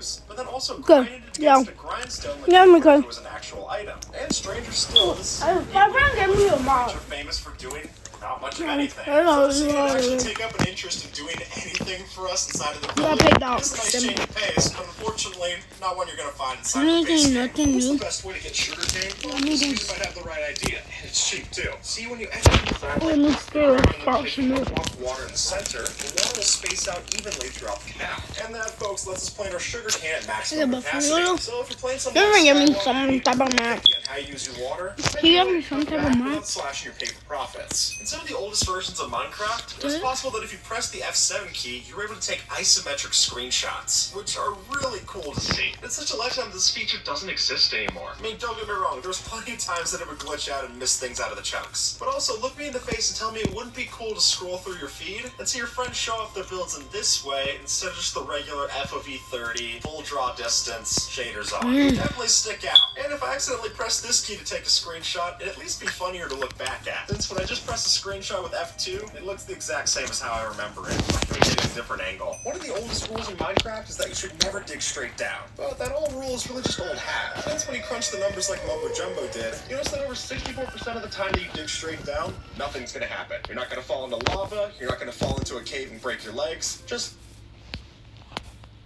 use, but then also grinded it against a grindstone like it was an actual item. And stranger still, this creature famous for doing not much of anything. So seeing it actually take up an interest in doing anything for us inside of the village is a nice change of pace, but unfortunately, not one you're going to find inside the base game. What's the best way to get sugarcane? Well, this user might have the right idea, and it's cheap too. See, when you enter inside like this, water in the center, the water will space out evenly throughout the canal. And that, folks, lets us play our sugarcane at maximum capacity. So if you're playing something like how you use your water, without slashing your paper profits. In some of the oldest versions of Minecraft, it's possible that if you press the F7 key, you're able to take isometric screenshots, which are really cool to see. It's such a lifetime this feature doesn't exist anymore. I mean, don't get me wrong, there's plenty of times that it would glitch out and miss things out of the chunks. But also, look me in the face and tell me it wouldn't be cool to scroll through your feed and see your friends show off their builds in this way instead of just the regular FOV 30, full draw distance, shaders on. It would definitely stick out. And if I accidentally press this key to take a screenshot, it'd at least be funnier to look back at. Since when I just press a screenshot with F2, it looks the exact same as how I remember it, like hitting a different angle. One of the oldest rules in Minecraft is that you should never dig straight down. But that old rule is really just old hat. Since when you crunch the numbers like Mumbo Jumbo did, you notice that over 64% of the time that you dig straight down, nothing's gonna happen. You're not gonna fall into lava, you're not gonna fall into a cave and break your legs, just...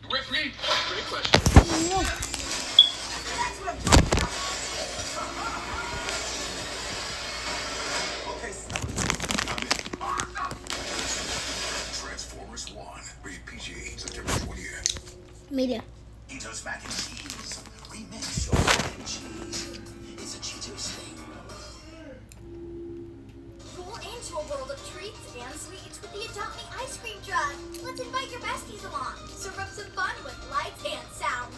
You with me? Great question. No. That's what I'm talking about. Transformers 1, rated PG, September 20th. Media. Cheetos mac and cheese. We mix your mac and cheese. It's a Cheetos thing. Roll into a world of treats and sweets with the Adopt Me ice cream truck. Let's invite your besties along. Serve up some fun with lights and sound.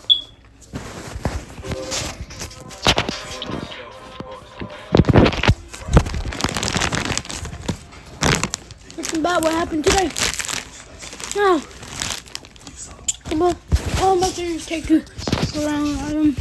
Listen about what happened today. No. Come on. Oh, my things take you around.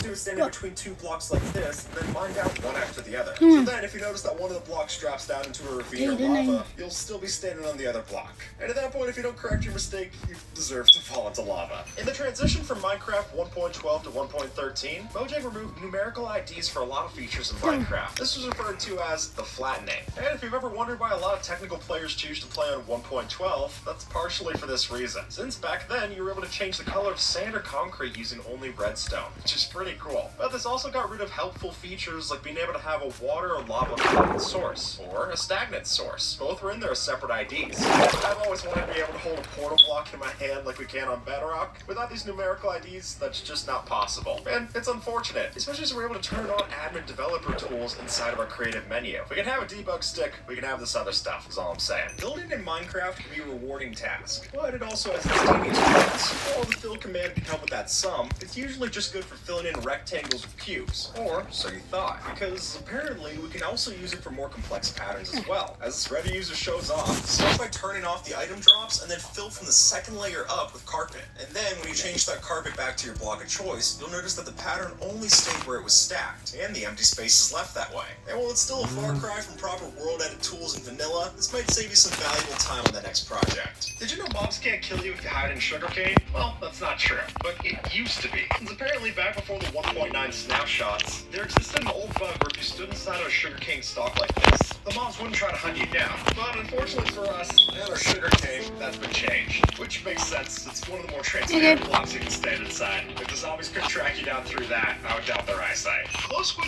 Do is stand in between two blocks like this, and then mine down one after the other. So then, if you notice that one of the blocks drops down into a ravine or lava, you'll still be standing on the other block. And at that point, if you don't correct your mistake, you deserve to fall into lava. In the transition from Minecraft 1.12 to 1.13, Mojang removed numerical IDs for a lot of features in Minecraft. This was referred to as the flattening. And if you've ever wondered why a lot of technical players choose to play on 1.12, that's partially for this reason. Since back then, you were able to change the color of sand or concrete using only redstone, which is pretty cool. But this also got rid of helpful features like being able to have a water or lava flooded source, or a stagnant source. Both were in there as separate IDs. I've always wanted to be able to hold a portal block in my hand like we can on Bedrock. Without these numerical IDs, that's just not possible. And it's unfortunate, especially as we're able to turn on admin developer tools inside of our creative menu. If we can have a debug stick, we can have this other stuff, is all I'm saying. Building in Minecraft can be a rewarding task, but it also has its tedious parts. While the fill command can help with that sum, it's usually just good for filling in rectangles with cubes. Or, so you thought. Because apparently we can also use it for more complex patterns as well. As this Reddit user shows off, start by turning off the item drops and then fill from the second layer up with carpet. And then when you change that carpet back to your block of choice, you'll notice that the pattern only stayed where it was stacked, and the empty space is left that way. And while it's still a far cry from proper world edit tools in vanilla, this might save you some valuable time on the next project. Did you know mobs can't kill you if you hide in sugarcane? Well, that's not true, but it used to be. Since apparently back before the 1.9 snapshots, there existed an old bug where if you stood inside of a sugarcane stalk like this, the mobs wouldn't try to hunt you down. But unfortunately for us and our sugarcane, that's been changed. Which makes sense, it's one of the more transparent blocks you can stand inside. If the zombies could track you down through that, I would doubt their eyesight.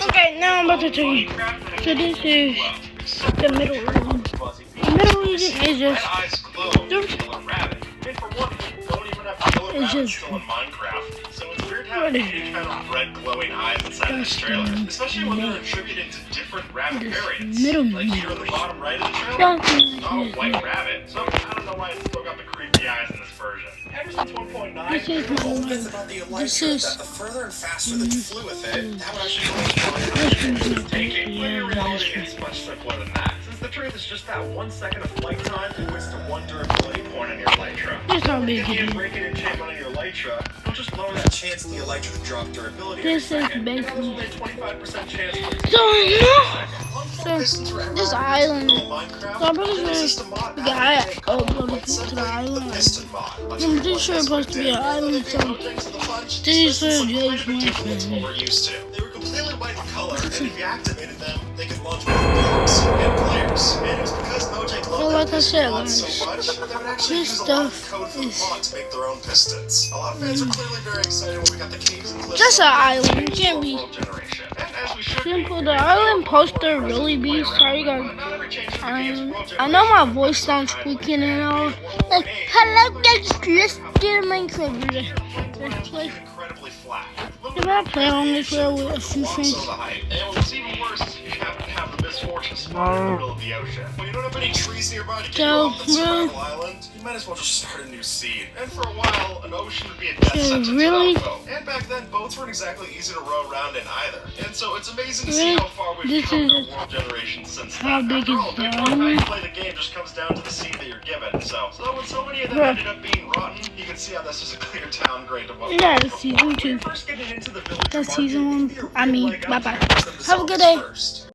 Okay, now I'm about to tell you. So this is the middle region. The middle region is just... It's just... So it's weird having any kind of red glowing eyes inside this trailer, especially when they're attributed to different rabbit variants. Like here on the bottom right of the trailer, it's not a white rabbit, so I don't know why it's still got the creepy eyes in this version. Ever since 1.9, This is my the myth about the elytra that the further and faster that you flew with it, that would actually go as taking. When in reality, it's much simpler than that. Since the truth is just that 1 second of flight time equates to 1 durability point on your elytra. It's not big. If you break an enchantment on your elytra, you'll just lower that chance of the elytra to drop durability. This is basically. basically... Only a 25% chance. So, no! sure Pistons were ever this added island. into Minecraft, So I'm pretty there sure exists a mod the out guy there they call uploaded quite it to simply the the island. Piston mod. Much I'm like pretty what sure it's this supposed to one be did. an Although they island, beat so Mojang to the punch, this these is pistons look Jay's quite a bit different than what we're used to. They were completely white in color, and if you activated them, they could launch both blocks and players. And it was because Mojang So loved like that I piston said, mod guys, so much, they would actually this use a lot of the stuff code from the is mod to make their own pistons. A lot of fans were clearly very excited when we got the caves and cliffs. just an of island. It can't be World Generation. And as we should simple. be, The island poster really be sorry guys. I know my voice sounds squeaking and all. Like, hello guys, let's get a Minecraft video. Let's play. incredibly flat. If I play on this world with a few friends. And what's even worse is you happen to have the misfortune to spawn in the middle of the ocean. When you don't have any trees nearby to get you off that scramble island, you might as well just start a new scene. And for a while, an ocean would be a death sentence really? without a boat. And back then, boats weren't exactly easy to row around in either. And so it's amazing to see Really? how far we've This come in is our world generation since how then. big After is all, the big part of how island? you play the game just comes down to the scene that you're given. So when so many of them Bruh. ended up being rotten, you can see how this is a clear downgrade to what we Yeah, had it's before. season 2. First getting into the villager That's season market, 1. it'd be a I real mean, leg up bye to bye. get them Have a good designs day. first.